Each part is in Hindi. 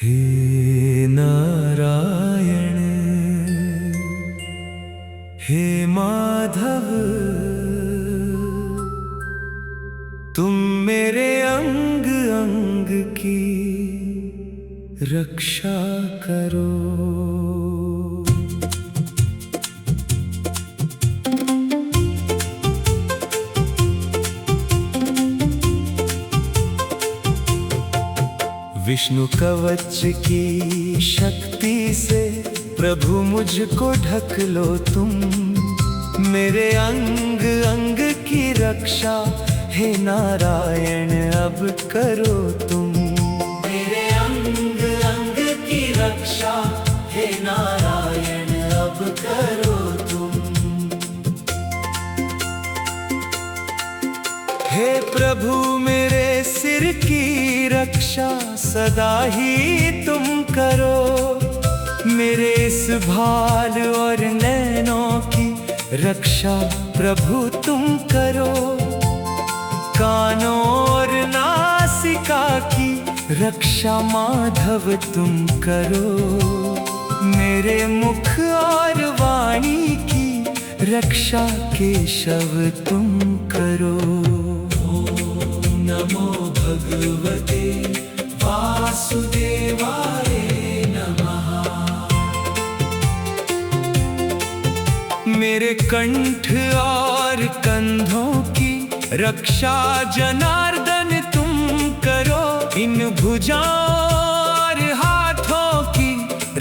हे नारायण, हे माधव, तुम मेरे अंग अंग की रक्षा करो। विष्णु कवच की शक्ति से प्रभु मुझको ढक लो तुम, मेरे अंग अंग की रक्षा हे नारायण अब करो तुम। मेरे अंग अंग की रक्षा हे नारायण अब करो तुम। हे प्रभु मेरे सिर की रक्षा सदा ही तुम करो, मेरे इस भाल और नैनों की रक्षा प्रभु तुम करो। कानों और नासिका की रक्षा माधव तुम करो, मेरे मुख और वाणी की रक्षा केशव तुम करो। ओम नमो भगवते वासुदेवाय नमः। मेरे कंठ और कंधों की रक्षा जनार्दन तुम करो, इन भुजाओं और हाथों की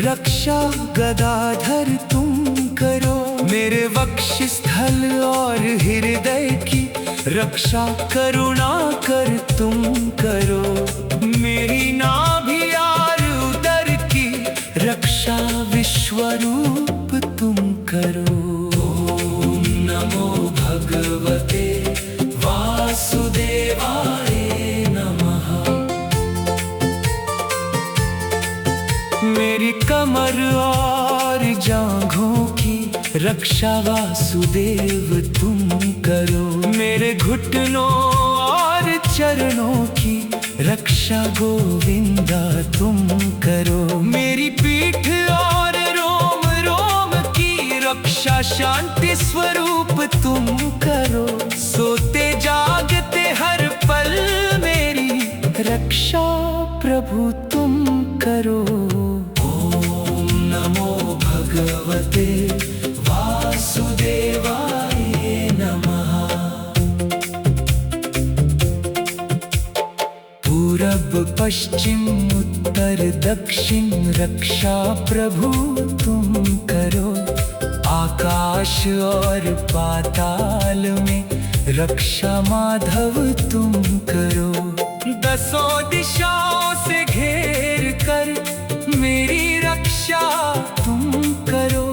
रक्षा गदाधर तुम करो। मेरे वक्षस्थल और हृदय की रक्षा करुणा कर तुम करो, मेरी नाभि और उदर की रक्षा विश्वरूप तुम करो। ओम नमो भगवते वासुदेवाय नमः। मेरी कमर और जांघों की रक्षा वासुदेव तुम करो, मेरे घुटनों और चरणों की रक्षा गोविंदा तुम करो। मेरी पीठ और रोम रोम की रक्षा शांति स्वरूप तुम करो, सोते जागते हर पल मेरी रक्षा प्रभु तुम करो। ओम नमो भगवते वासुदेवाय नमः। पूरब पश्चिम उत्तर दक्षिण रक्षा प्रभु तुम करो, आकाश और पाताल में रक्षा माधव तुम करो। दसों दिशाओं से घेर कर मेरी रक्षा तुम करो,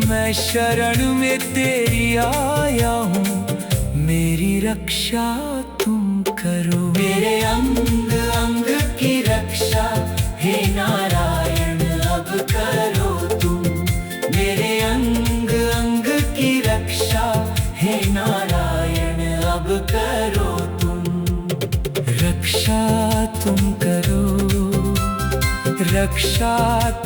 मैं शरण में तेरी आया हूँ, मेरी रक्षा तुम करो। मेरे अंग अंग की रक्षा हे नारायण अब करो तुम, मेरे अंग अंग की रक्षा हे नारायण अब करो तुम। रक्षा तुम करो, रक्षा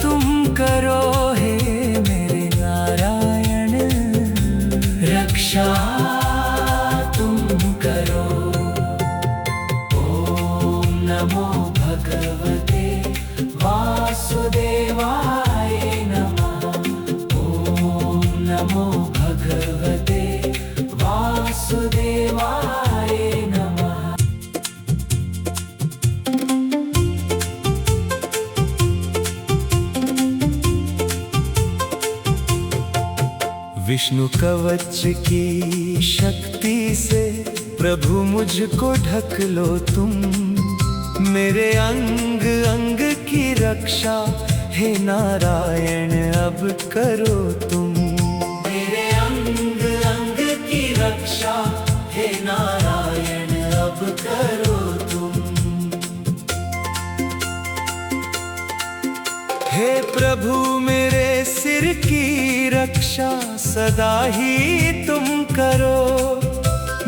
तुम करो हे मेरे नारायण, रक्षा तुम करो। ओम नमो भगवते वासुदेवाय नमः। ओम नमो भगवते वासुदेवाय नमः। विष्णु कवच की शक्ति से प्रभु मुझको ढक लो तुम, मेरे अंग अंग की रक्षा हे नारायण अब करो तुम। मेरे अंग अंग की रक्षा हे नारायण अब करो तुम। हे प्रभु मेरे सिर की रक्षा सदा ही तुम करो,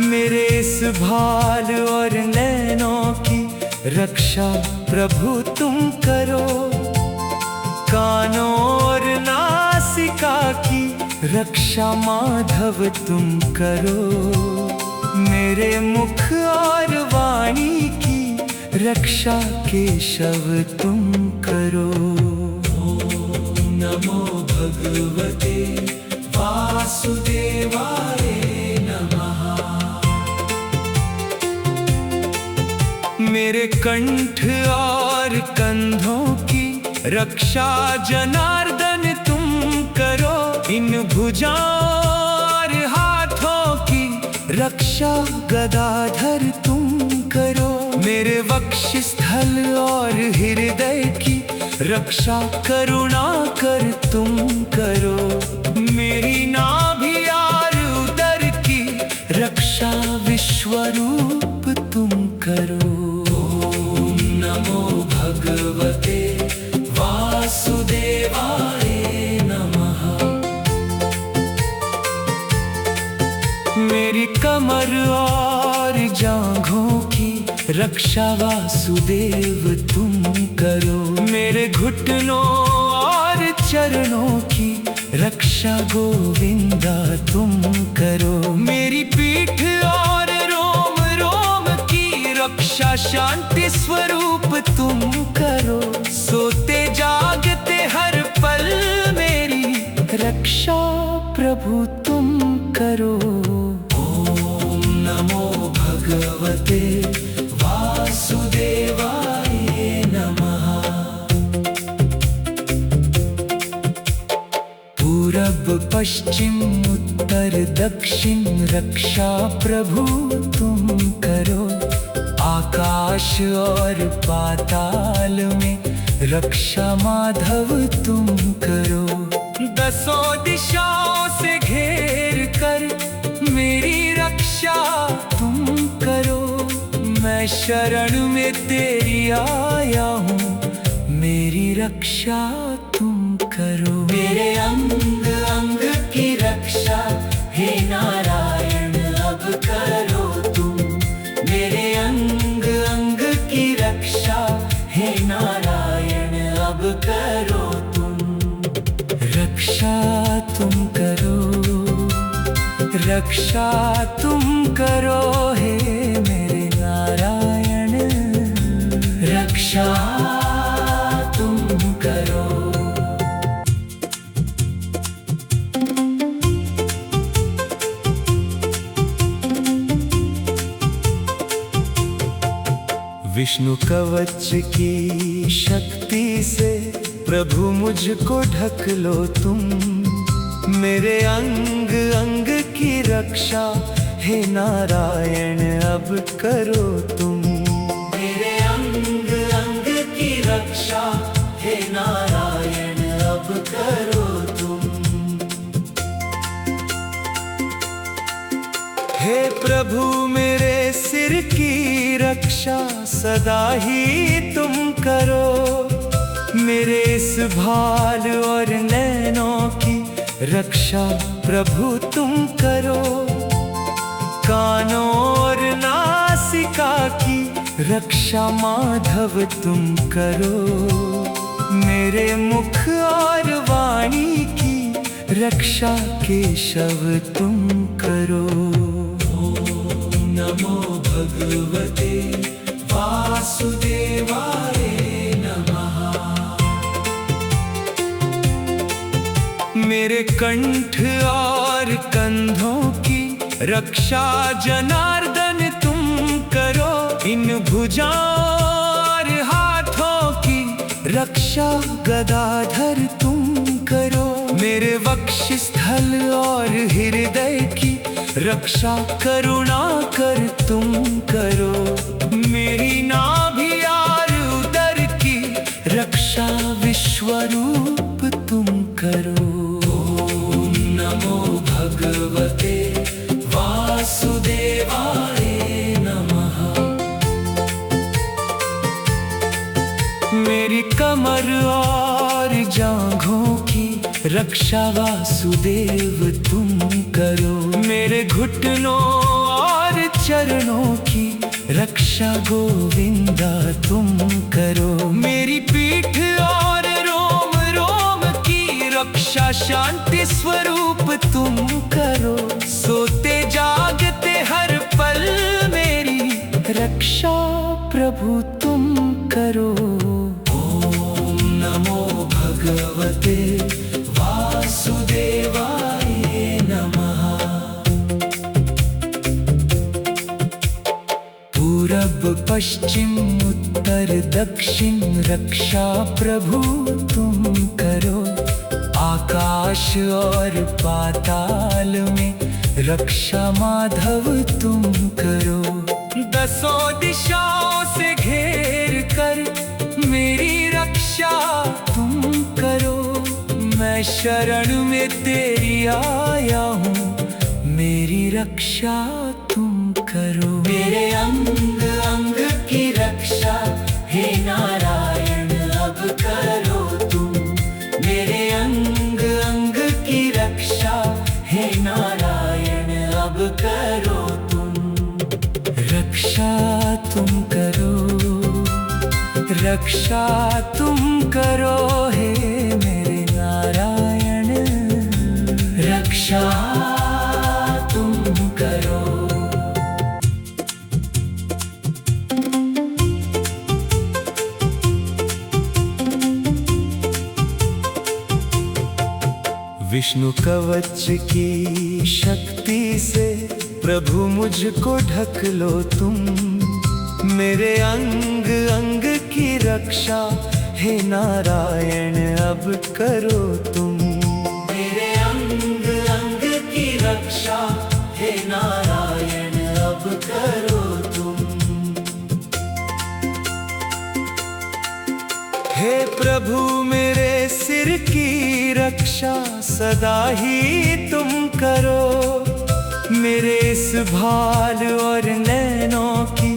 मेरे इस भाल और नैनों की रक्षा प्रभु तुम करो। रक्षा माधव तुम करो। मेरे मुख और वाणी की रक्षा केशव तुम करो। ओम नमो भगवते वासुदेवाय नमः। मेरे कंठ और कंधों की रक्षा जनार्दन तुम करो। इन भुजाओं और हाथों की रक्षा गदाधर तुम करो। मेरे वक्षस्थल और हृदय की रक्षा करुणा कर तुम करो। मेरी नाभि और उदर की रक्षा विश्वरूप तुम करो। ओम नमो भगवते वासुदेवाय नमः। मेरी कमर और जांघों की रक्षा वासुदेव तुम करो। मेरे घुटनों और चरणों की रक्षा गोविंदा तुम करो। मेरी पीठ और रोम रोम की रक्षा शांति स्वरूप तुम करो। सोते जागते हर पल मेरी रक्षा प्रभु तुम करो। ओम नमो भगवते वासुदेवाय नमः। पूरब पश्चिम उत्तर दक्षिण रक्षा प्रभु तुम करो। आकाश और पाताल में रक्षा माधव तुम करो। दसों दिशाओं से घेर कर मेरी रक्षा तुम करो। मैं शरण में तेरी आया हूँ, मेरी रक्षा तुम करो। मेरे अंग अंग की रक्षा हे नारायण अब करो तुम। मेरे अंग अंग की रक्षा हे नारायण अब करो तुम। रक्षा तुम करो, रक्षा तुम करो हे मेरे नारायण। रक्षा तुम करो। विष्णु कवच की शक्ति से प्रभु मुझको ढक लो तुम। मेरे अंग अंग की रक्षा हे नारायण अब करो तुम। मेरे अंग अंग की रक्षा हे नारायण अब करो तुम। हे प्रभु मेरे सिर की रक्षा सदा ही तुम करो। मेरे इस भाल और नैनों की रक्षा प्रभु तुम करो। कानों और नासिका की रक्षा माधव तुम करो। मेरे मुख और वाणी की रक्षा केशव तुम करो। ओम नमो भगवते वासुदेवाय नमः। मेरे कंठ और कंधों की रक्षा जनार्दन तुम करो। इन भुजाओं और हाथों की रक्षा गदाधर तुम करो। मेरे वक्षस्थल और हृदय की रक्षा करुणा कर तुम करो। मेरी नाभि और उदर की रक्षा विश्वरूप तुम करो। ओम नमो भगवते वासुदेवाय नमः। मेरी कमर और जांघों की रक्षा वासुदेव तुम करो। मेरे घुटनों और चरणों की रक्षा गोविंदा तुम करो। मेरी पीठ और रोम रोम की रक्षा शांति स्वरूप तुम करो, सोते जागते हर पल मेरी रक्षा प्रभु तुम करो। ओम नमो भगवते वासुदेवाय नमः। पूरब पश्चिम उत्तर दक्षिण रक्षा प्रभु तुम करो। आकाश और पाताल में रक्षा माधव तुम करो। दसों दिशाओं से घेर कर मेरी रक्षा तुम करो। मैं शरण में तेरी आया हूँ, मेरी रक्षा तुम करो। मेरे अंग अंग की रक्षा हे नारायण अब करो तुम। मेरे अंग अंग की रक्षा हे नारायण अब करो तुम। रक्षा तुम करो, रक्षा तुम करो हे मेरे नारायण, रक्षा तुम करो। विष्णु कवच की शक्ति से प्रभु मुझको ढक लो तुम। मेरे अंग अंग की रक्षा हे नारायण अब करो तुम। मेरे अंग अंग की रक्षा हे नारायण अब करो तुम। हे प्रभु मेरे सिर की रक्षा सदा ही तुम करो। मेरे इस भाल और नैनों की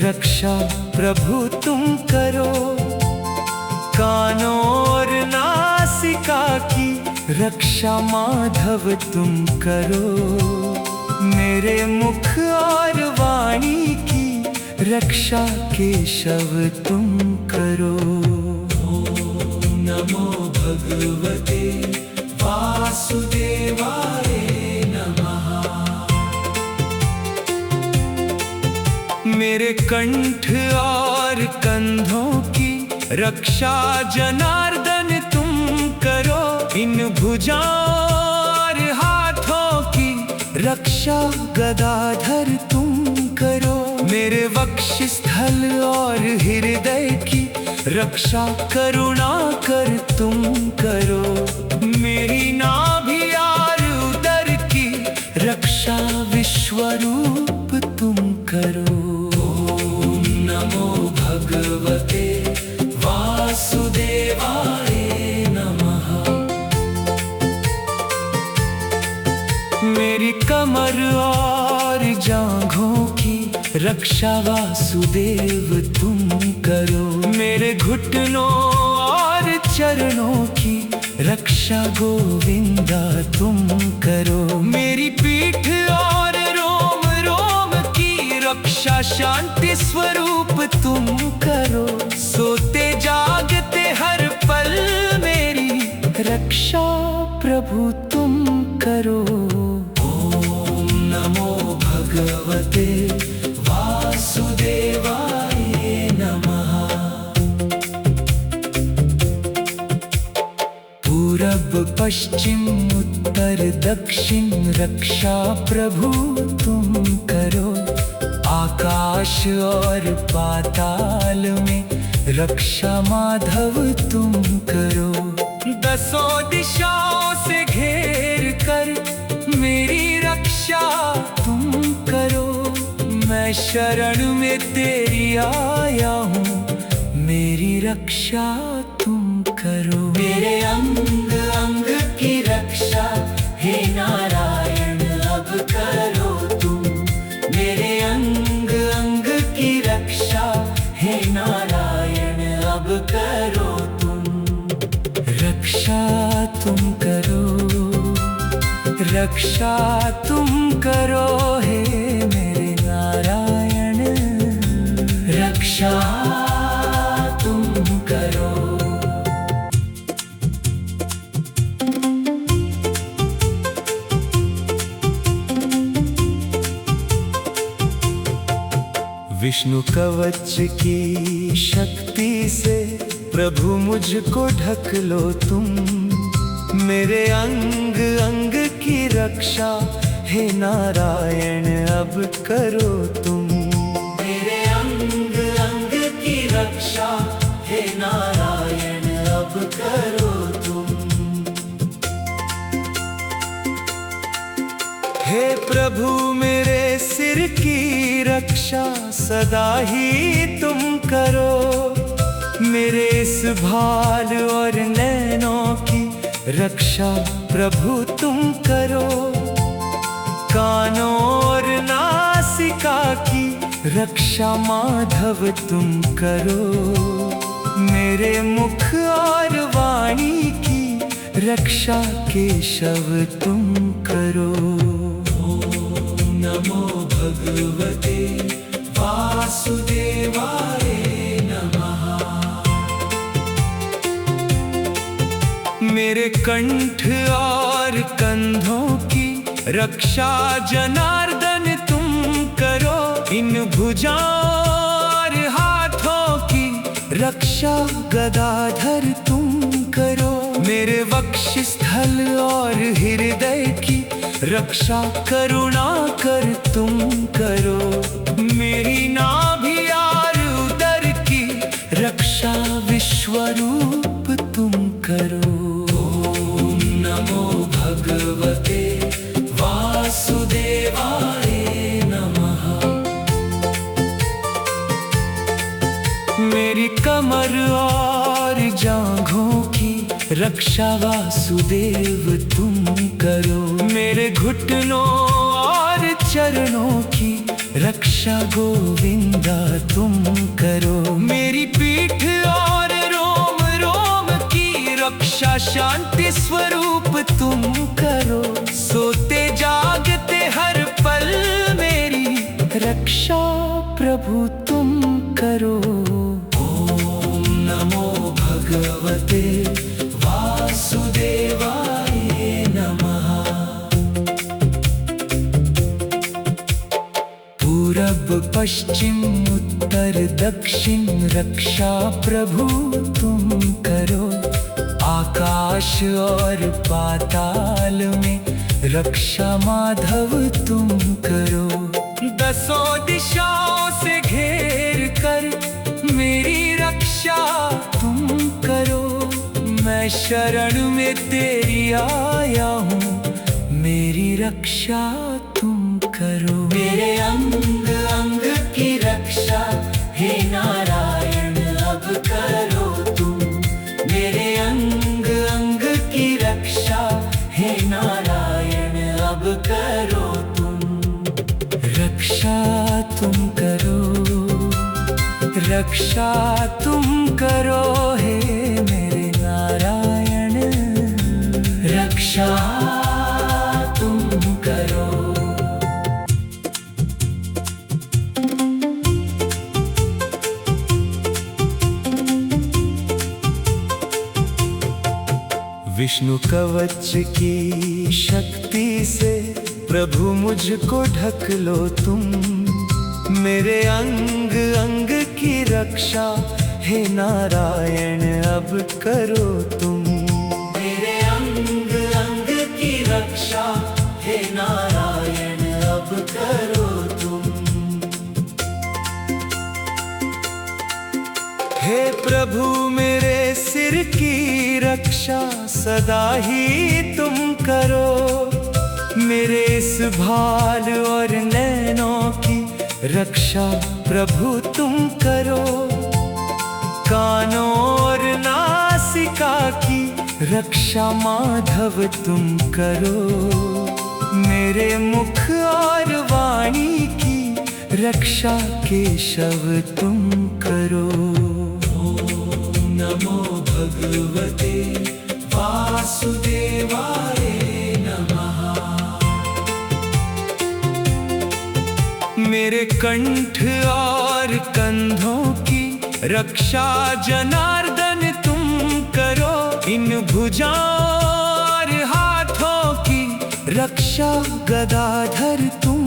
रक्षा प्रभु तुम करो। कानों और नासिका की रक्षा माधव तुम करो। मेरे मुख और वाणी की रक्षा केशव तुम करो। ओम नमो भगवते वासुदेवाय नमः। मेरे कंठ और कंधों की रक्षा जनार्दन तुम करो। इन भुजाओं और हाथों की रक्षा गदाधर तुम करो। मेरे वक्षस्थल और हृदय की रक्षा करुणा कर तुम करो। मेरी नाभि और उदर की रक्षा विश्वरूप तुम करो। ओम नमो भगवते वासुदेवाय नमः। मेरी कमर और जांघों की रक्षा वासुदेव तुम करो। मेरे घुटनों और चरणों की रक्षा गोविंदा तुम करो। मेरी पीठ और रोम रोम की रक्षा शांति स्वरूप तुम करो। सोते जागते हर पल मेरी रक्षा प्रभु तुम करो। ओम नमो भगवते वासुदेवाय नमः। पूरब पश्चिम उत्तर दक्षिण रक्षा प्रभु तुम करो। आकाश और पाताल में रक्षा माधव तुम करो। दसों दिशाओं से घेर कर मेरी रक्षा तुम करो। मैं शरण में तेरी आया हूँ, मेरी रक्षा तुम करो। मेरे अंग अंग की रक्षा हे नारायण अब करो तुम। मेरे अंग अंग की रक्षा हे नारायण अब करो तुम। रक्षा तुम करो, रक्षा तुम करो हे मेरे नारायण, रक्षा तुम करो। विष्णु कवच की शक्ति से प्रभु मुझको ढक लो तुम। मेरे अंग अंग की रक्षा हे नारायण अब करो तुम। मेरे अंग अंग की रक्षा हे नारायण अब करो तुम। हे प्रभु मेरे सिर की रक्षा सदा ही तुम करो। मेरे इस भाल और नैनों की रक्षा प्रभु तुम करो। कानों और नासिका की रक्षा माधव तुम करो। मेरे मुख और वाणी की रक्षा केशव तुम करो। ओम नमो भगवते वासुदेवाय नमः। मेरे कंठ और कंधों की रक्षा जनार्दन तुम करो। इन भुजाओं और हाथों की रक्षा गदाधर तुम करो। मेरे वक्षस्थल और हृदय की रक्षा करुणा कर तुम करो। मेरी नाभि और उदर की रक्षा विश्वरूप तुम करो। ओम नमो भगवते वासुदेवाय नमः। मेरी कमर और जांघों की रक्षा वासुदेव तुम करो। मेरे घुटनों और चरणों की रक्षा गोविंदा तुम करो। मेरी पीठ और रोम रोम की रक्षा शांति स्वरूप तुम करो। सोते जागते हर पल मेरी रक्षा प्रभु तुम करो। ओम नमो भगवते वासुदेवाय नमः। पूरब पश्चिम उत्तर दक्षिण रक्षा प्रभु तुम करो। आकाश और पाताल में रक्षा माधव तुम करो। दसों दिशाओं से घेर कर मेरी रक्षा तुम करो। मैं शरण में तेरी आया हूँ, मेरी रक्षा तुम करो। मेरे अंग अंग की रक्षा हे नारायण अब करो तुम। मेरे अंग अंग की रक्षा हे नारायण अब करो तुम। रक्षा तुम करो, रक्षा तुम करो हे मेरे नारायण। रक्षा तुम करो। विष्णु कवच की शक्ति से प्रभु मुझको ढक लो तुम। मेरे अंग अंग की रक्षा हे नारायण अब करो तुम। मेरे अंग अंग की रक्षा हे नारायण अब करो तुम। हे प्रभु मेरे सिर की रक्षा सदा ही तुम करो। मेरे इस भाल और नैनों की रक्षा प्रभु तुम करो। कानों और नासिका की रक्षा माधव तुम करो। मेरे मुख और वाणी की रक्षा केशव तुम करो। ओम नमो भगवते वासुदेवाय नमः। मेरे कंठ और कंधों की रक्षा जनार्दन तुम करो। इन भुजाओं और हाथों की रक्षा गदाधर तुम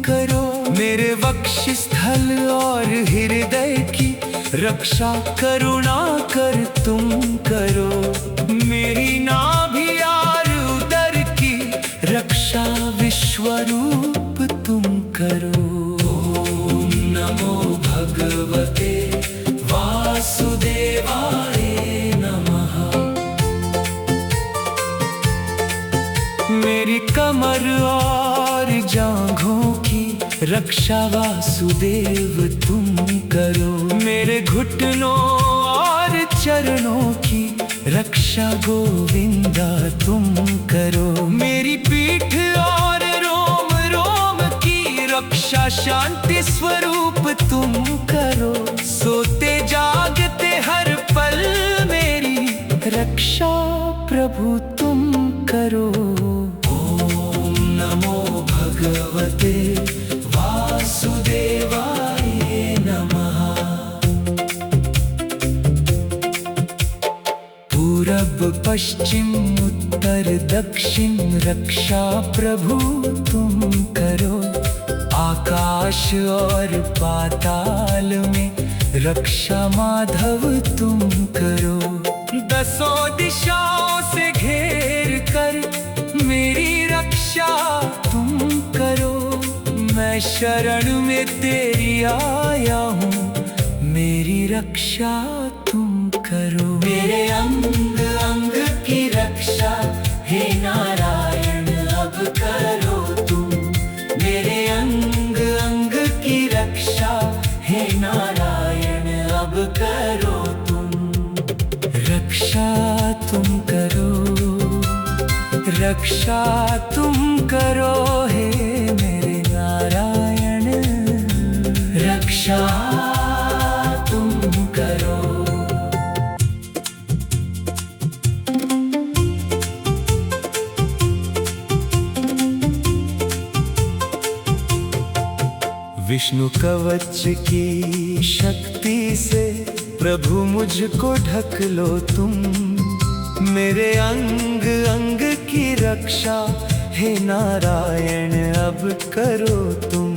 करो। मेरे वक्षस्थल स्थल और हृदय की रक्षा करुणा कर तुम करो। मेरी नाभि और उदर की रक्षा विश्वरूप तुम करो। ओम नमो भगवते वासुदेवाय नमः। मेरी कमर और जांघों की रक्षा वासुदेव तुम करो। मेरे घुटनों और चरणों की रक्षा गोविंदा तुम करो। मेरी पीठ और रोम रोम की रक्षा शांति स्वरूप तुम करो। सोते जागते हर पल मेरी रक्षा प्रभु तुम करो। ओम नमो भगवते वासुदेवाय नमः। पूरब पश्चिम उत्तर दक्षिण रक्षा प्रभु तुम करो। आकाश और पाताल में रक्षा माधव तुम करो। दसों दिशाओं से घेर कर मेरी रक्षा तुम करो। मैं शरण में तेरी आया हूँ, मेरी रक्षा तुम करो। मेरे अंग अंग की रक्षा हे नारायण अब करो तुम। मेरे अंग अंग की रक्षा हे नारायण अब करो तुम। रक्षा तुम करो, रक्षा तुम करो हे मेरे नारायण। रक्षा तुम करो। विष्णु कवच की शक्ति से प्रभु मुझको ढक लो तुम। मेरे अंग अंग की रक्षा हे नारायण अब करो तुम।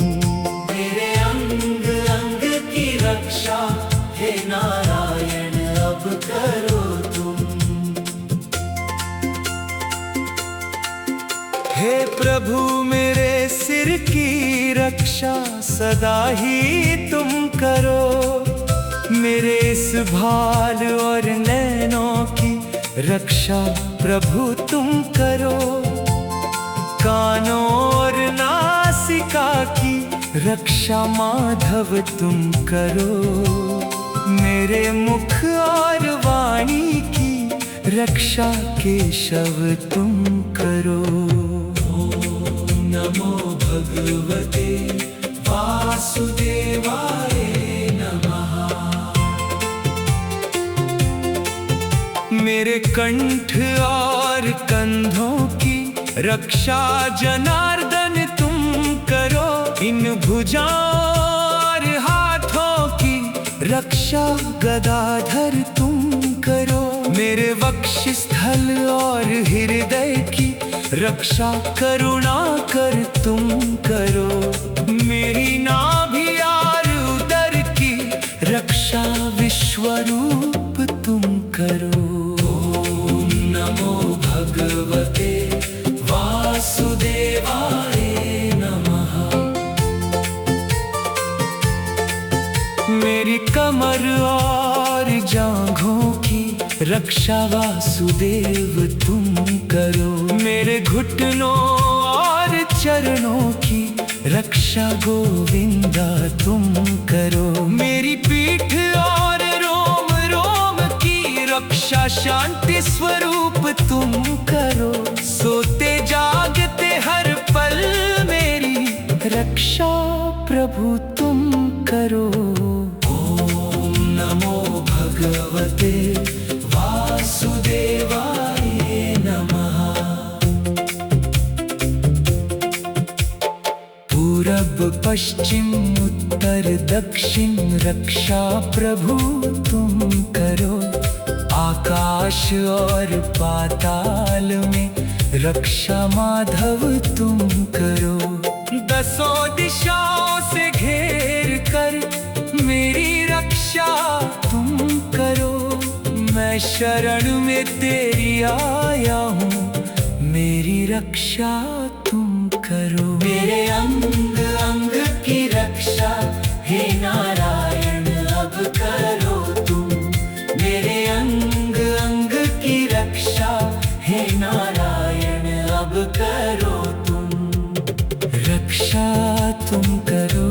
मेरे अंग अंग की रक्षा हे नारायण अब करो तुम। हे प्रभु मेरे सिर की रक्षा सदा ही तुम करो। मेरे इस भाल और नैनों की रक्षा प्रभु तुम करो। कानों और नासिका की रक्षा माधव तुम करो। मेरे मुख और वाणी की रक्षा केशव तुम करो। ओम नमो भगवते वासुदेवाय नमः। मेरे कंठ और कंधों की रक्षा जनार्दन तुम करो। इन भुजाओं और हाथों की रक्षा गदाधर तुम करो। मेरे वक्षस्थल और हृदय की रक्षा करुणा कर तुम करो। मेरी नाभि और उदर की रक्षा विश्वरूप तुम करो। ओम नमो भगवते वासुदेवाय नमः। मेरी कमर और जांघों की रक्षा वासुदेव तुम करो। मेरे घुटनों और चरणों की रक्षा गोविंदा तुम करो। मेरी पीठ और रोम रोम की रक्षा शांति स्वरूप तुम करो। सोते जागते हर पल मेरी रक्षा प्रभु तुम करो। ओम नमो भगवते वासुदेवाय नमः। पूरब पश्चिम उत्तर दक्षिण रक्षा प्रभु तुम करो। आकाश और पाताल में रक्षा माधव तुम करो। दसों दिशाओं से घेर कर मेरी रक्षा तुम करो। मैं शरण में तेरी आया हूँ, मेरी रक्षा तुम करो। मेरे अंग अंग की रक्षा हे नारायण अब करो तुम। मेरे अंग अंग की रक्षा हे नारायण अब करो तुम। रक्षा तुम करो,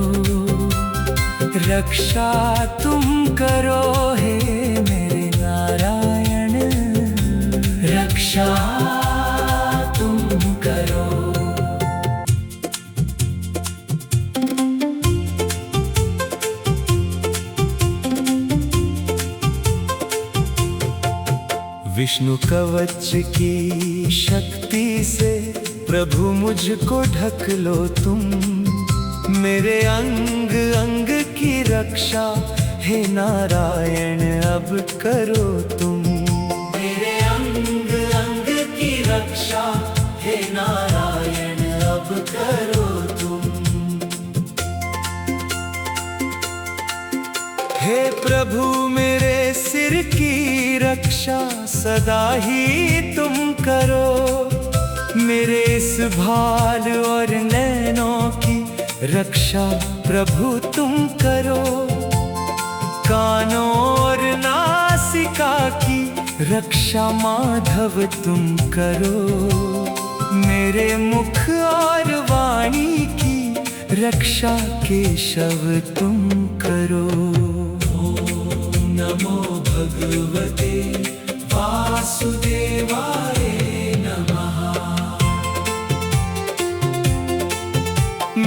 रक्षा तुम करो हे मेरे नारायण। रक्षा तुम करो। विष्णु कवच की शक्ति से प्रभु मुझको ढक लो तुम। मेरे अंग अंग की रक्षा हे नारायण अब करो तुम। मेरे अंग अंग की रक्षा हे नारायण अब करो तुम। हे प्रभु मेरे सिर की रक्षा सदा ही तुम करो। मेरे इस भाल और नैनों की रक्षा प्रभु तुम करो। कानों और नासिका की रक्षा माधव तुम करो। मेरे मुख और वाणी की रक्षा केशव तुम करो। ओम नमो भगवते वासुदेवाय नमः।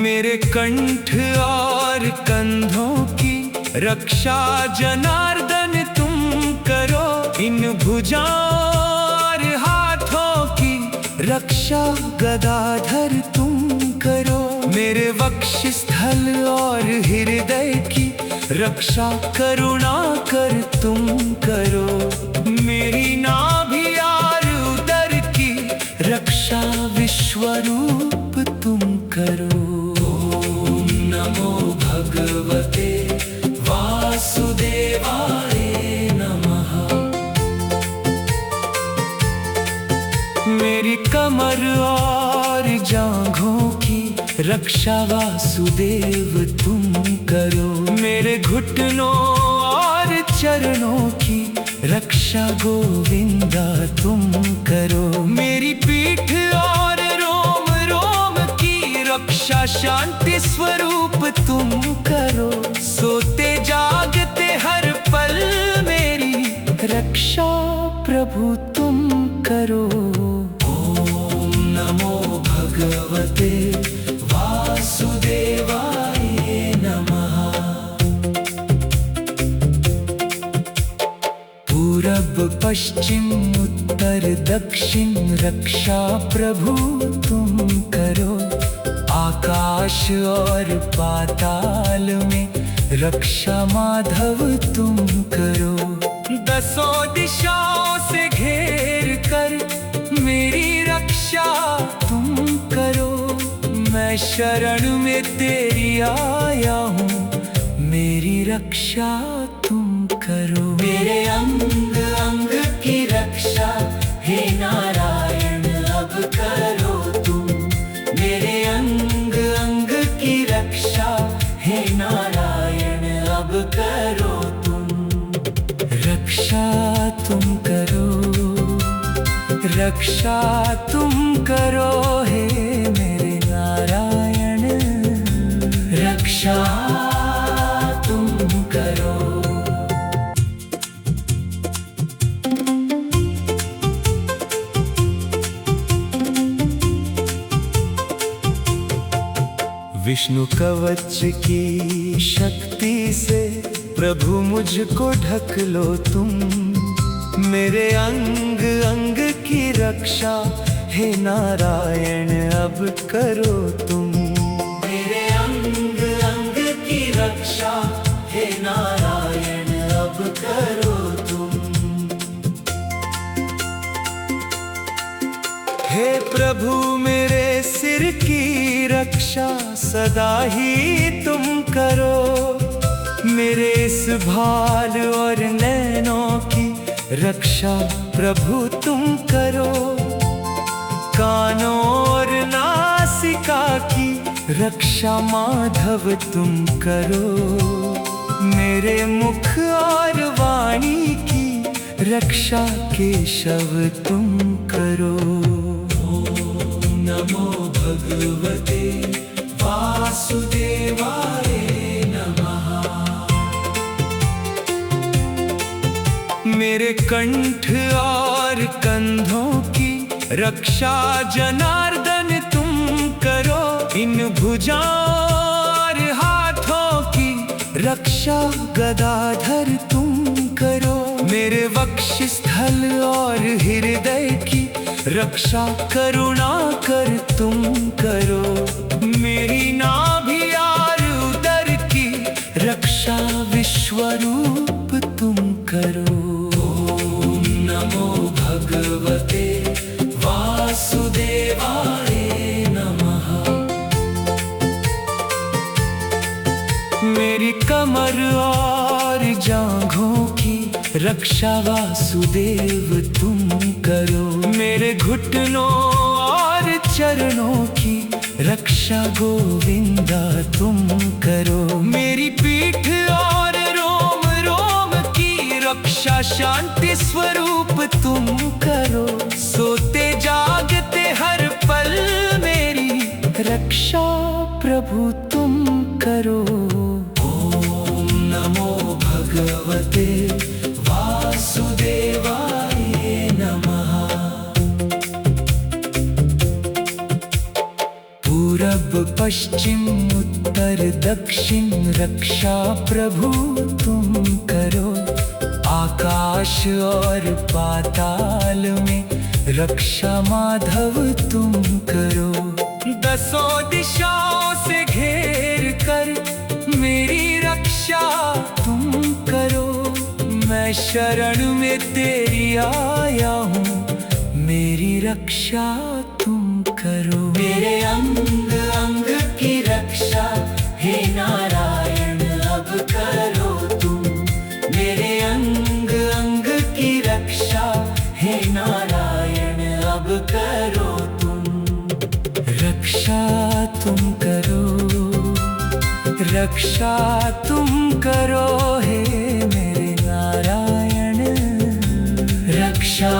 मेरे कंठ और कंधों की रक्षा जनार्दन तुम करो। इन भुजाओं और हाथों की रक्षा गदाधर तुम करो। मेरे वक्षस्थल और हृदय की रक्षा करुणा कर तुम करो। मेरी नाभि और उदर की रक्षा विश्वरूप तुम करो। ओम नमो भगवते वासुदेवाय नमः। मेरी कमर और जांघों की रक्षा वासुदेव तुम करो। मेरे घुटनों और चरणों की रक्षा गोविंदा तुम करो। मेरी पीठ और रोम रोम की रक्षा शांति स्वरूप तुम करो। सोते जागते हर पल मेरी रक्षा प्रभु तुम करो। ओम नमो भगवते वासुदेवाय नमः। पूरब पश्चिम उत्तर दक्षिण रक्षा प्रभु तुम करो। आकाश और पाताल में रक्षा माधव तुम करो। दसों दिशाओं से घेर कर मेरी रक्षा तुम करो। मैं शरण में तेरी आया हूँ, मेरी रक्षा तुम करो। मेरे अंग अंग की रक्षा हे नारायण अब करो तुम। मेरे अंग अंग की रक्षा हे नारायण अब करो तुम। रक्षा तुम करो, रक्षा तुम करो हे मेरे नारायण। रक्षा तुम करो। विष्णु कवच की शक्ति से प्रभु मुझको ढक लो तुम। मेरे अंग अंग की रक्षा हे नारायण अब करो तुम। मेरे अंग अंग की रक्षा हे नारायण अब करो तुम। हे प्रभु मेरे सिर की रक्षा सदा ही तुम करो। मेरे इस भाल और नैनों की रक्षा प्रभु तुम करो। कानों और नासिका की रक्षा माधव तुम करो। मेरे मुख और वाणी की रक्षा केशव तुम करो। ओम नमो भगवते वासुदेवाय नमः। मेरे कंठ और कंधों की रक्षा जनार्दन तुम करो। इन भुजाओं और हाथों की रक्षा गदाधर तुम करो। मेरे वक्षस्थल और हृदय की रक्षा करुणा कर तुम करो। मेरी नाभि और उदर की रक्षा विश्वरूप तुम करो। ओम नमो भगवते वासुदेवाय नमः। मेरी कमर और जांघों की रक्षा वासुदेव तुम करो। मेरे घुटनों और चरणों की रक्षा गोविंदा तुम करो। मेरी पीठ और रोम रोम की रक्षा शांति स्वरूप तुम करो। सोते जागते हर पल मेरी रक्षा प्रभु तुम करो। ओम नमो भगवते वासुदेवाय नमः। पूरब पश्चिम उत्तर दक्षिण रक्षा प्रभु तुम करो। आकाश और पाताल में रक्षा माधव तुम करो। दसों दिशाओं से घेर कर मेरी रक्षा तुम करो। मैं शरण में तेरी आया हूँ, मेरी रक्षा तुम करो। मेरे अंग अंग की रक्षा हे नारायण अब करो तुम। मेरे अंग अंग की रक्षा हे नारायण अब करो तुम। रक्षा तुम करो, रक्षा तुम करो हे मेरे नारायण। रक्षा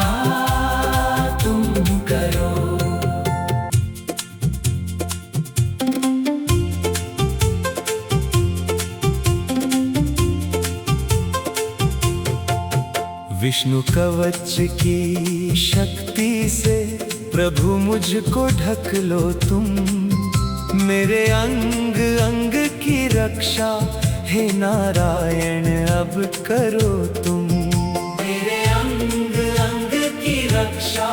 तुम करो। विष्णु कवच की शक्ति से प्रभु मुझको ढक लो तुम। मेरे अंग अंग की रक्षा हे नारायण अब करो तुम। मेरे अंग अंग की रक्षा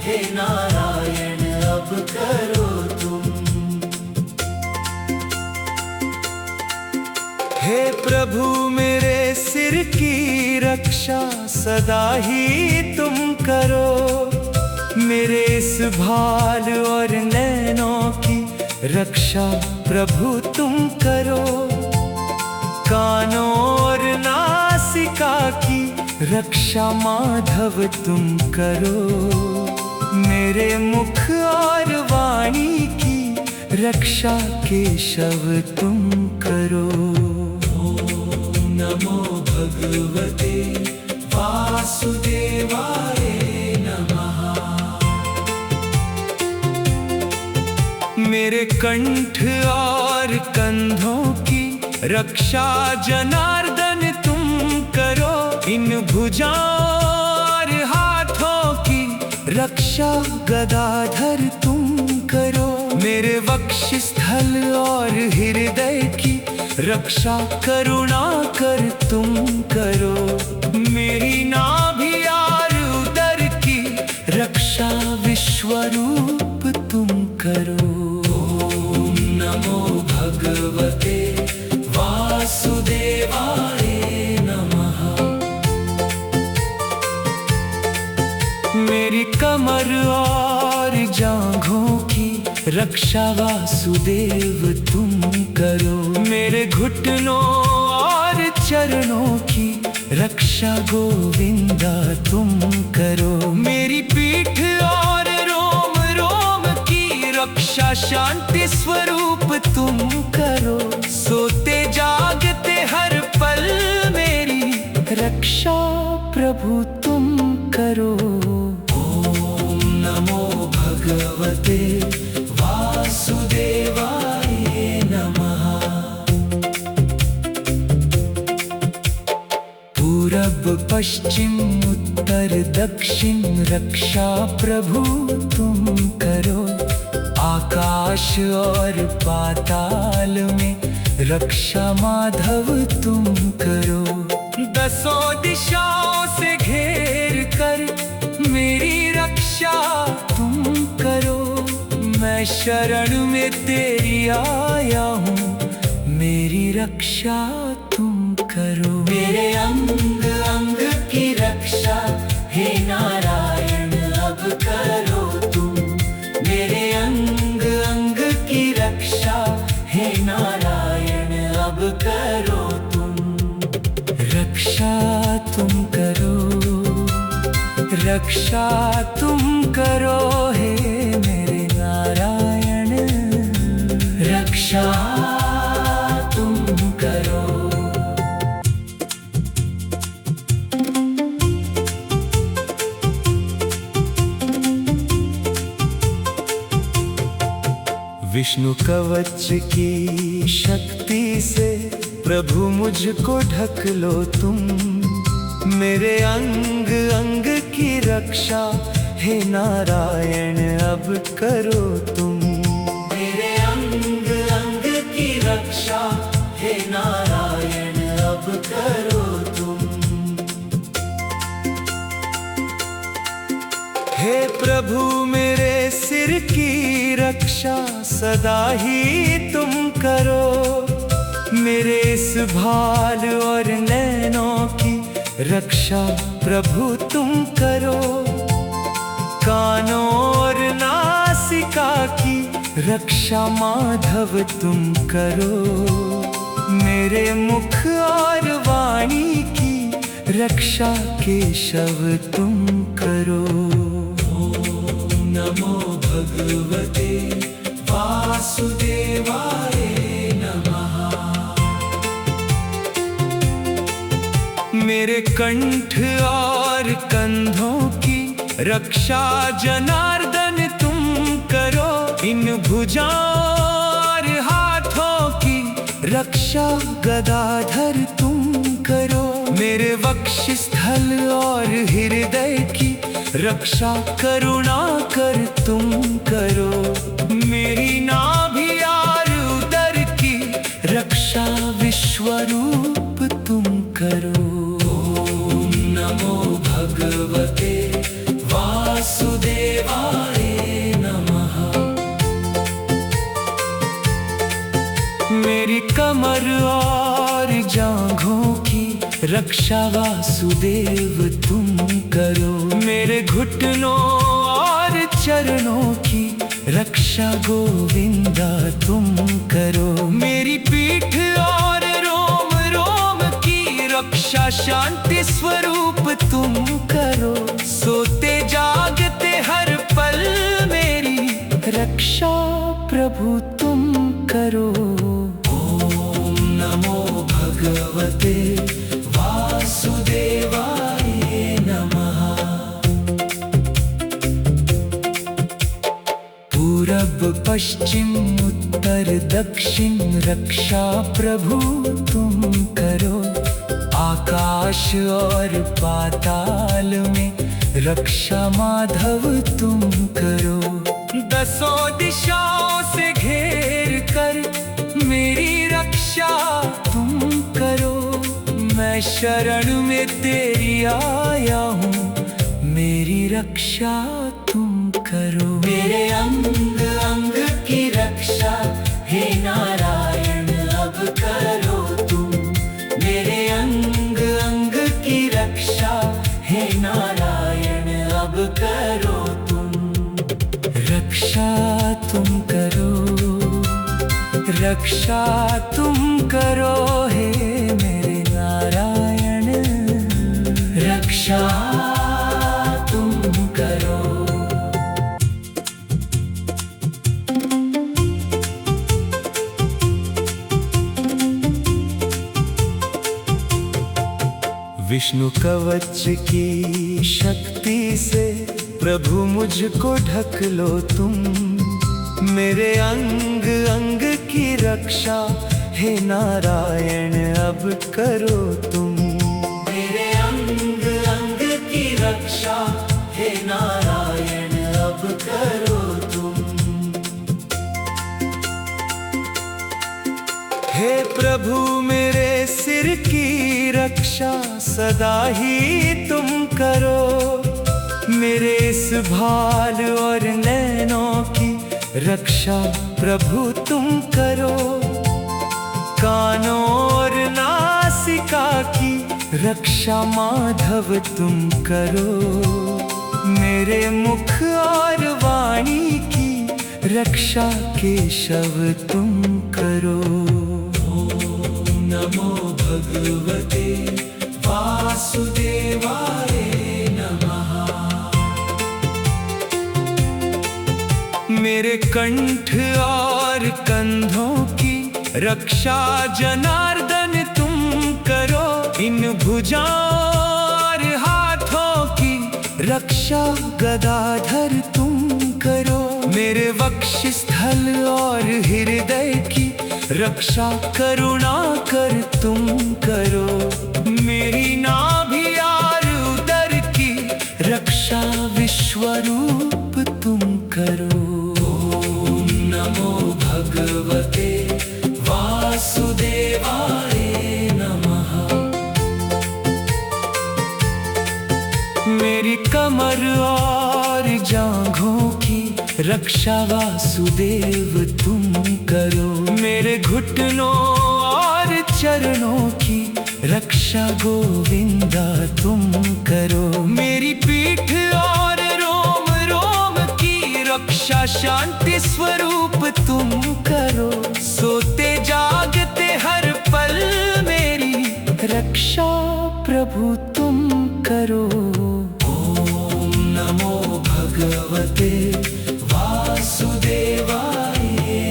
हे नारायण अब करो तुम। हे प्रभु मेरे सिर की रक्षा सदा ही तुम करो। मेरे इस भाल और नैनों की रक्षा प्रभु तुम करो। कानों और नासिका की रक्षा माधव तुम करो। मेरे मुख और वाणी की रक्षा केशव तुम करो। ओम नमो भगवते वासुदेवाय नमः। मेरे कंठ और कंधों की रक्षा जनार्दन तुम करो। इन भुजाओं और हाथों की रक्षा गदाधर तुम करो। मेरे वक्षस्थल और हृदय की रक्षा करुणा कर तुम करो। मेरी नाभि और उदर की रक्षा विश्वरूप तुम करो। ओम नमो भगवते वासुदेवाय नमः। मेरी कमर और जांघों की रक्षा वासुदेव तुम करो। मेरे घुटनों और चरणों की रक्षा गोविंदा तुम करो। मेरी पीठ और रोम रोम की रक्षा शांति स्वरूप तुम करो। सोते जागते हर पल मेरी रक्षा प्रभु तुम करो। ओम नमो भगवते वासुदेवाय नमः। पूरब पश्चिम उत्तर दक्षिण रक्षा प्रभु तुम करो। आकाश और पाताल में रक्षा माधव तुम करो। दसों दिशाओं से घेर कर मेरी रक्षा तुम करो। मैं शरण में तेरी आया हूँ, मेरी रक्षा तुम करो। मेरे अंग अंग की रक्षा हे नारायण अब करो तुम। मेरे अंग अंग की रक्षा हे नारायण अब करो तुम। रक्षा तुम करो, रक्षा तुम करो हे मेरे नारायण। रक्षा तुम करो। विष्णु कवच की शक्ति से प्रभु मुझको ढक लो तुम। मेरे अंग अंग की रक्षा हे नारायण अब करो तुम। मेरे अंग अंग की रक्षा हे नारायण अब करो तुम। हे प्रभु मेरे सिर की रक्षा सदा ही तुम करो। मेरे इस भाल और नैनों की रक्षा प्रभु तुम करो। कानों और नासिका की रक्षा माधव तुम करो। मेरे मुख और वाणी की रक्षा केशव तुम करो। ओम नमो भगवते वासुदेवाय नमः। मेरे कंठ और कंधों की रक्षा जनार्दन तुम करो। इन भुजाओं और हाथों की रक्षा गदाधर तुम करो। मेरे वक्षस्थल और हृदय की रक्षा करुणा कर तुम करो। मेरी नाभि और उदर की रक्षा विश्वरूप तुम करो। ओम नमो भगवते वासुदेवाय नमः। मेरी कमर और जांघों की रक्षा वासुदेव तुम करो। मेरे घुटनों और चरणों की रक्षा गोविंदा तुम करो। मेरी पीठ और रोम रोम की रक्षा शांति स्वरूप तुम करो। सोते जागते हर पल मेरी रक्षा प्रभु तुम करो। ओम नमो भगवते वासुदेवाय नमः। पूरब पश्चिम उत्तर दक्षिण रक्षा प्रभु तुम करो। आकाश और पाताल में रक्षा माधव तुम करो। दसों दिशाओं से घेर कर मेरी रक्षा तुम करो। मैं शरण में तेरी आया हूँ, मेरी रक्षा तुम करो। मेरे अंग अंग की रक्षा हे नारायण अब करो तुम। मेरे अंग अंग की रक्षा हे नारायण अब करो तुम। रक्षा तुम करो, रक्षा तुम करो हे मेरे नारायण। रक्षा तुम करो। विष्णु कवच की शक्ति से प्रभु मुझको ढक लो तुम, मेरे अंग अंग की रक्षा हे नारायण अब करो तुम। मेरे अंग अंग की रक्षा हे नारायण अब करो तुम। हे प्रभु मेरे सिर की रक्षा सदा ही तुम करो, मेरे इस भाल और नैनों की रक्षा प्रभु तुम करो। कानों और नासिका की रक्षा माधव तुम करो, मेरे मुख और वाणी की रक्षा केशव तुम करो। ओम नमो भगवते वासुदेवाय नमः। मेरे कंठ और कंधों की रक्षा जनार्दन तुम करो, इन भुजाओं और हाथों की रक्षा गदाधर तुम करो। मेरे वक्षस्थल और हृदय की रक्षा करुणा कर तुम करो, मेरी नाभि और उदर की रक्षा विश्वरूप तुम करो। ओम नमो भगवते वासुदेवाय नमः। मेरी कमर और जांघों की रक्षा वासुदेव तुम करो, मेरे घुटनों और चरणों की रक्षा गोविंदा तुम करो। मेरी पीठ और रोम रोम की रक्षा शांति स्वरूप तुम करो, सोते जागते हर पल मेरी रक्षा प्रभु तुम करो। ओम नमो भगवते वासुदेवाय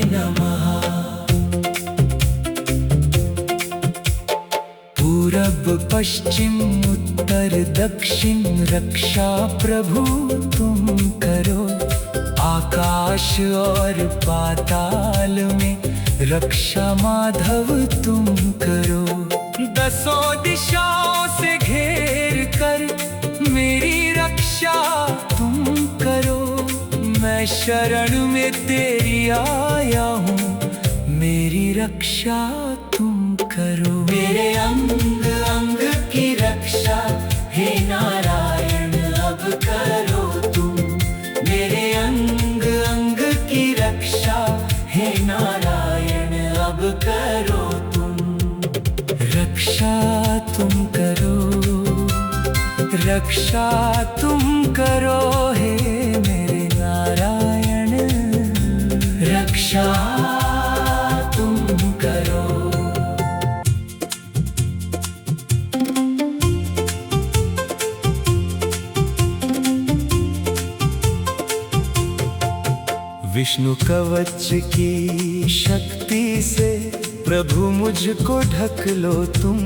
नमः। पूरब पश्चिम उत्तर दक्षिण रक्षा प्रभु तुम करो, आकाश और पाताल में रक्षा माधव तुम करो। दसों दिशाओं से घेर कर मेरी रक्षा तुम करो, मैं शरण में तेरी आया हूँ, मेरी रक्षा तुम करो। मेरे अंग अंग की रक्षा हे नारायण अब करो तुम, मेरे अंग अंग की रक्षा हे नारायण अब करो तुम। रक्षा तुम करो, रक्षा तुम करो हे मेरे नारायण, रक्षा तुम करो। विष्णु कवच की शक्ति से प्रभु मुझको ढक लो तुम,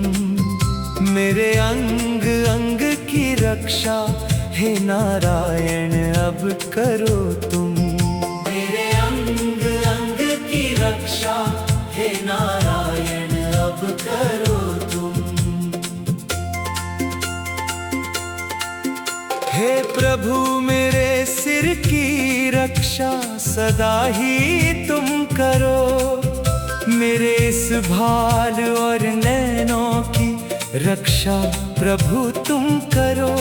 मेरे अंग अंग की रक्षा हे नारायण अब करो तुम। मेरे अंग अंग की रक्षा हे नारायण अब करो तुम। हे प्रभु मेरे सिर की रक्षा सदा ही तुम करो, मेरे इस भाल और नैनों की रक्षा प्रभु तुम करो।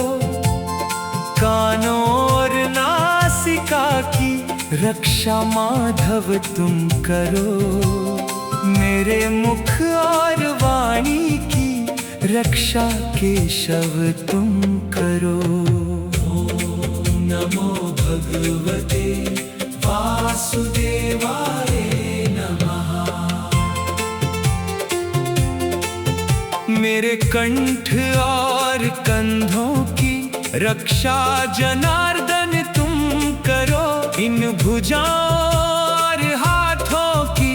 कानों और नासिका की रक्षा माधव तुम करो, मेरे मुख और वाणी की रक्षा केशव तुम करो। ओम नमो भगवते वासुदेवाय नमः। मेरे कंठ और कंधों की रक्षा जनार्दन तुम करो। इन भुजाओं और हाथों की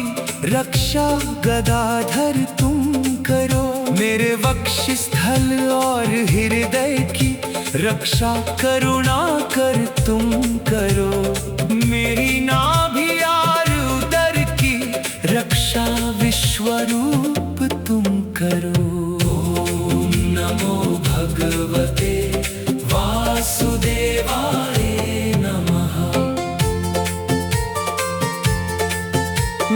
रक्षा गदाधर तुम करो। मेरे वक्षस्थल और हृदय की रक्षा करुणा कर तुम करो। मेरी नाभि और उदर की रक्षा विश्वरूप तुम करो। ओम नमो भगवते वासुदेवाय नमः।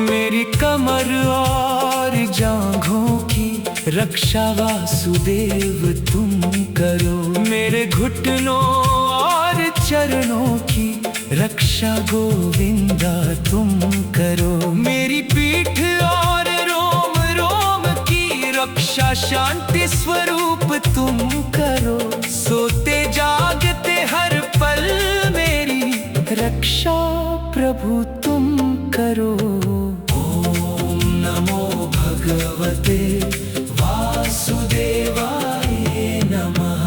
मेरी कमर और जांघों की रक्षा वासुदेव तुम करो। मेरे घुटनों और चरणों की रक्षा गोविंदा तुम करो। मेरी पीठ और रोम रोम की रक्षा शांति स्वरूप तुम करो। सोते जागते हर पल मेरी रक्षा प्रभु तुम करो। ओम नमो भगवते वासुदेवाय नमः।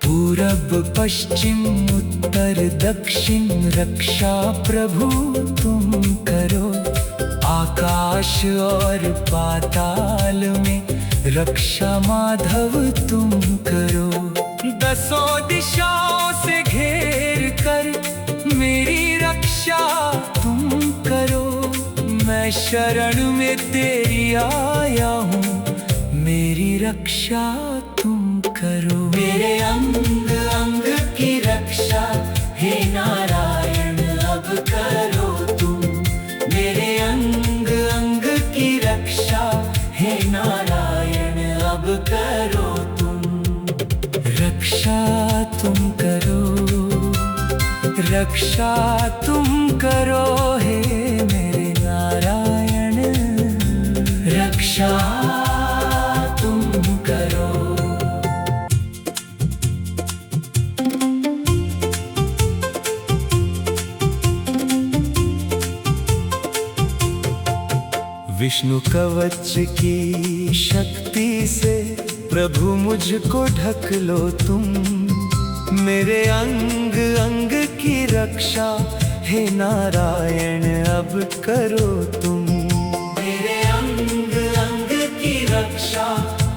पूरब पश्चिम उत्तर दक्षिण रक्षा प्रभु तुम करो। आकाश और पाताल में रक्षा माधव तुम करो। दसों दिशाओं से घेर कर मेरी रक्षा तुम करो। मैं शरण में तेरी आया हूँ, मेरी रक्षा तुम करो। मेरे अंग अंग की रक्षा हे नारायण अब करो तुम। मेरे अंग अंग की रक्षा हे नारायण अब करो तुम। रक्षा तुम करो, रक्षा तुम करो हे मेरे नारायण। रक्षा तुम करो। विष्णु कवच की शक्ति से प्रभु मुझको ढक लो तुम। मेरे अंग अंग की रक्षा हे नारायण अब करो तुम। मेरे अंग अंग की रक्षा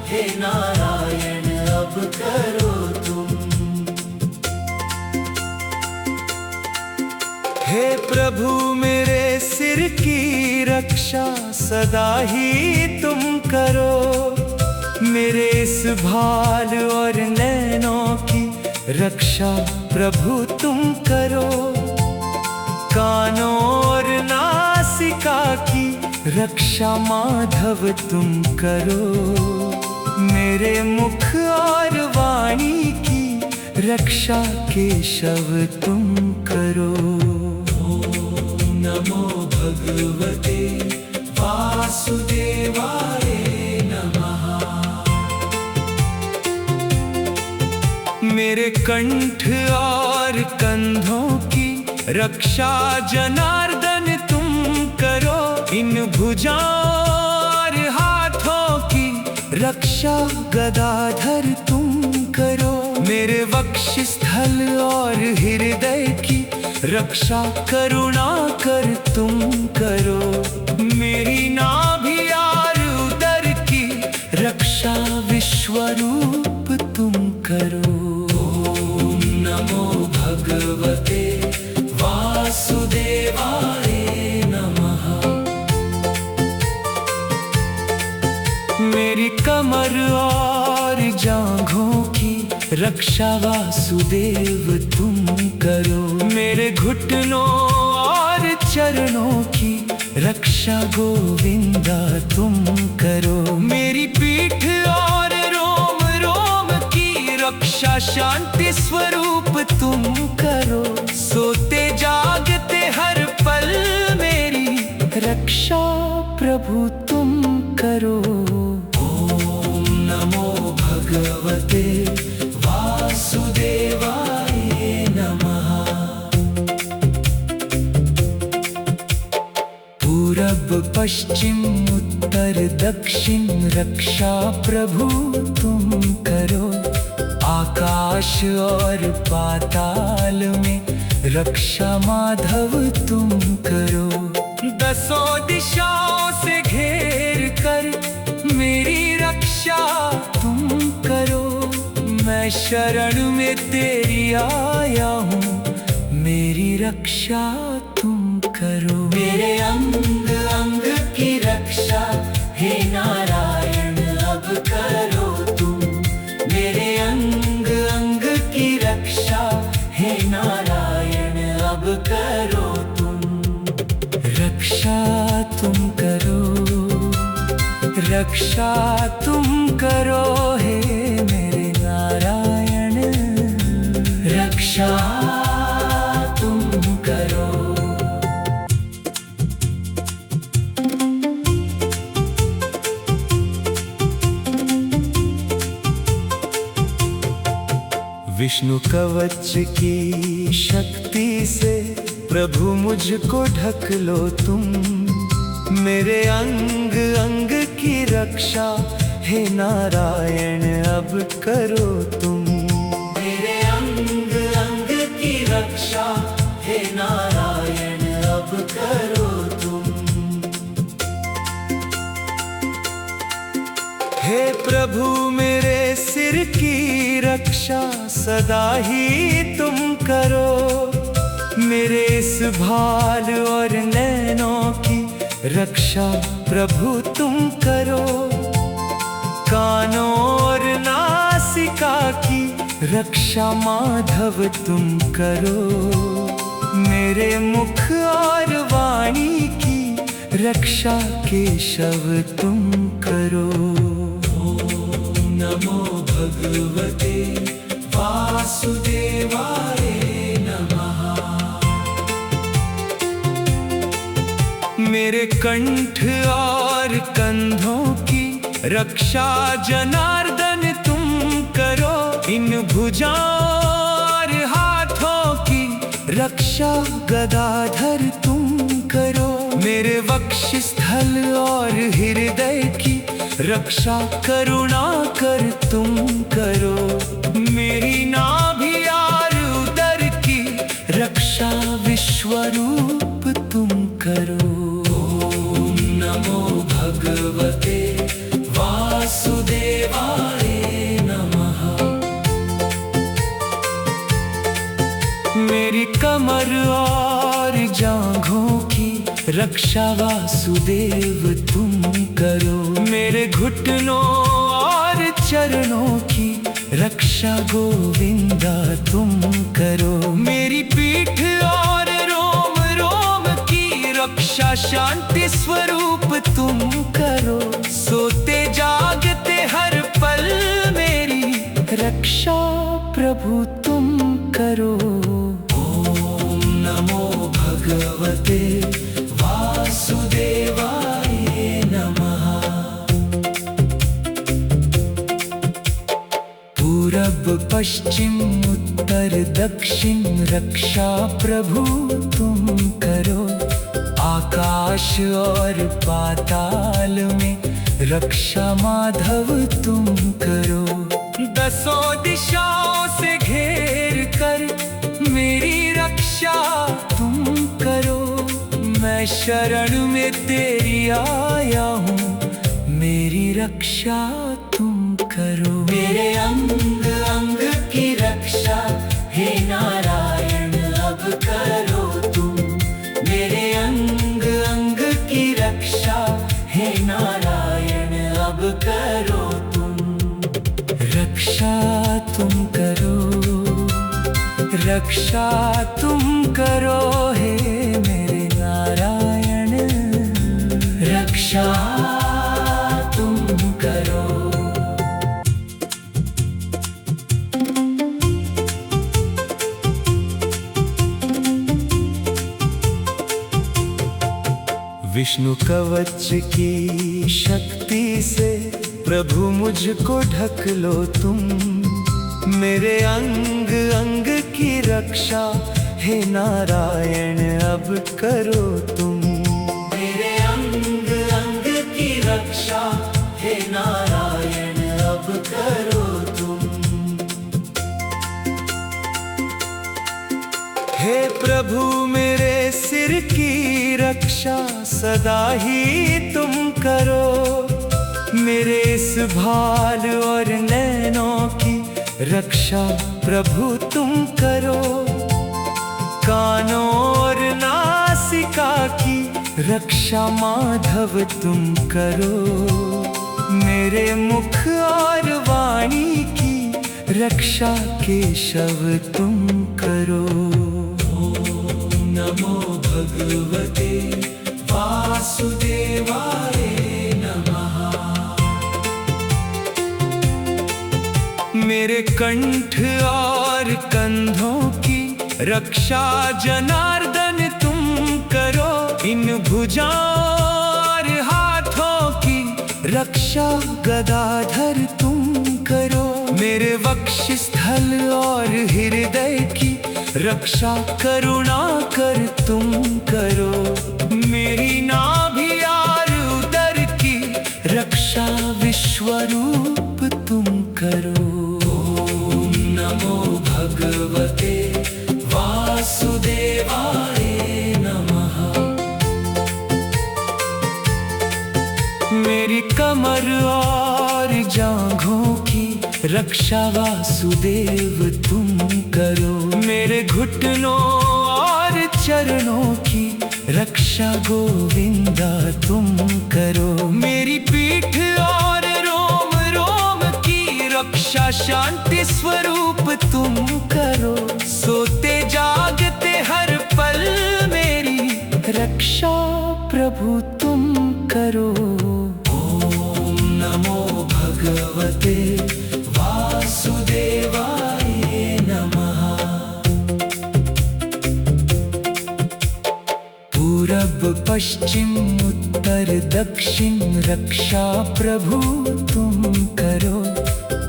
हे नारायण अब करो तुम। हे प्रभु मेरे सिर की रक्षा सदा ही तुम करो। मेरे इस भाल और नैनों की रक्षा प्रभु तुम करो। कानों और नासिका की रक्षा माधव तुम करो। मेरे मुख और वाणी की रक्षा केशव तुम करो। ओम नमो भगवते वासुदेवाय नमः। मेरे कंठ और कंधों की रक्षा जनार्दन तुम करो। इन भुजाओं और हाथों की रक्षा गदाधर तुम करो। मेरे वक्षस्थल और हृदय की रक्षा करुणा कर तुम करो। मेरी नाभि और उदर की रक्षा विश्वरूप तुम करो। ओम नमो भगवते वासुदेवाय नमः। मेरी कमर और जांघों की रक्षा वासुदेव तुम करो। मेरे घुटनों और चरणों की रक्षा गोविंदा तुम करो। मेरी पीठ और रोम रोम की रक्षा शांति स्वरूप तुम करो। सोते जागते हर पल मेरी रक्षा प्रभु तुम करो। ओम नमो भगवते वासुदेवाय नमः। पूरब पश्चिम उत्तर उत्तर दक्षिण रक्षा प्रभु तुम करो। आकाश और पाताल में रक्षा माधव तुम करो। दसों दिशाओं से घेर कर मेरी रक्षा तुम करो। मैं शरण में तेरी आया हूँ, मेरी रक्षा तुम करो। मेरे अंग अंग की रक्षा हे नारायण अब करो तुम। मेरे अंग अंग की रक्षा हे नारायण अब करो तुम। रक्षा तुम करो, रक्षा तुम करो हे मेरे नारायण। रक्षा तुम करो। विष्णु कवच की शक्ति से प्रभु मुझको ढक लो तुम। मेरे अंग अंग की रक्षा हे नारायण अब करो तुम। मेरे अंग अंग की रक्षा हे नारायण अब करो तुम। हे प्रभु मेरे सिर की रक्षा सदा ही तुम करो। मेरे इस भाल और नैनों की रक्षा प्रभु तुम करो। कानों और नासिका की रक्षा माधव तुम करो। मेरे मुख और वाणी की रक्षा केशव तुम करो। ओम नमो भगवते वासुदेवाय नमः। मेरे कंठ और कंधों की रक्षा जनार्दन तुम करो। इन भुजाओं और हाथों की रक्षा गदाधर तुम करो। मेरे वक्षस्थल और हृदय की रक्षा करुणा कर तुम करो। मेरी नाभि और उदर की रक्षा विश्वरूप तुम करो। ओम नमो भगवते वासुदेवाय नमः। मेरी कमर और जांघों की रक्षा वासुदेव तुम करो। मेरे घुटनों और चरणों की रक्षा गोविंदा तुम करो। मेरी पीठ और रोम रोम की रक्षा शांति स्वरूप तुम करो। सोते जागते हर पल मेरी रक्षा प्रभु तुम करो। ओम नमो भगवते वासुदेवाय नमः। पूरब पश्चिम उत्तर दक्षिण रक्षा प्रभु तुम करो। आकाश और पाताल में रक्षा माधव तुम करो। दसों दिशाओं से घेर कर मेरी रक्षा तुम करो। मैं शरण में तेरी आया हूँ, मेरी रक्षा तुम करो। मेरे अंग अंग की रक्षा हे नारायण अब करो तुम। मेरे अंग अंग की रक्षा हे नारायण अब करो तुम। रक्षा तुम करो, रक्षा तुम करो हे मेरे नारायण। रक्षा तुम करो। विष्णु कवच की शक्ति से प्रभु मुझको ढक लो तुम। मेरे अंग अंग की रक्षा हे नारायण अब करो तुम। मेरे अंग अंग की रक्षा नारायण अब करो तुम। हे प्रभु मेरे सिर की रक्षा सदा ही तुम करो, मेरे इस भाल और नैनों की रक्षा प्रभु तुम करो, कानों और नासिका की रक्षा माधव तुम करो, मेरे मुख और वाणी की रक्षा केशव तुम करो। ओम नमो भगवते वासुदेवाय नमः। मेरे कंठ और कंधों की रक्षा जनार्दन तुम करो, इन भुजाओं और हाथों की रक्षा गदाधर तुम करो, मेरे वक्षस्थल और हृदय की रक्षा करुणा कर तुम करो, मेरी नाभि और उदर की रक्षा विश्वरूप तुम करो। ओम नमो भगवते वासुदेवाय नमः। मेरी कमर और जांघों की रक्षा वासुदेव तुम करो, मेरे घुटनों और चरणों की रक्षा गोविंदा तुम करो, मेरी पीठ और रोम रोम की रक्षा शांति स्वरूप तुम करो, सोते जागते हर पल मेरी रक्षा प्रभु तुम करो। ओम नमो भगवते वासुदेवाय नमः। पूरब पश्चिम उत्तर दक्षिण रक्षा प्रभु तुम करो,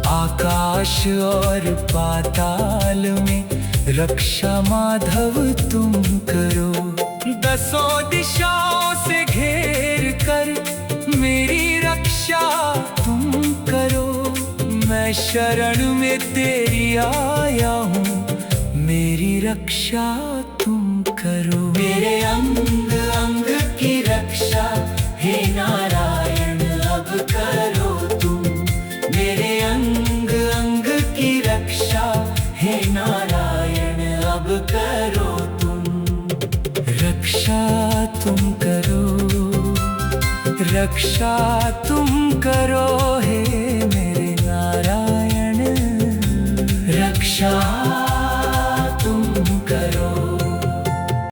आकाश और पाताल में रक्षा माधव तुम करो, दसों दिशाओं से घेर कर मेरी रक्षा तुम करो, मैं शरण में तेरी आया हूँ, मेरी रक्षा तुम करो, मेरे अंग अंग की रक्षा हे नारायण अब करो तुम, मेरे अंग अंग की रक्षा हे नारायण अब करो तुम, रक्षा तुम करो, रक्षा तुम करो हे मेरे नारायण, रक्षा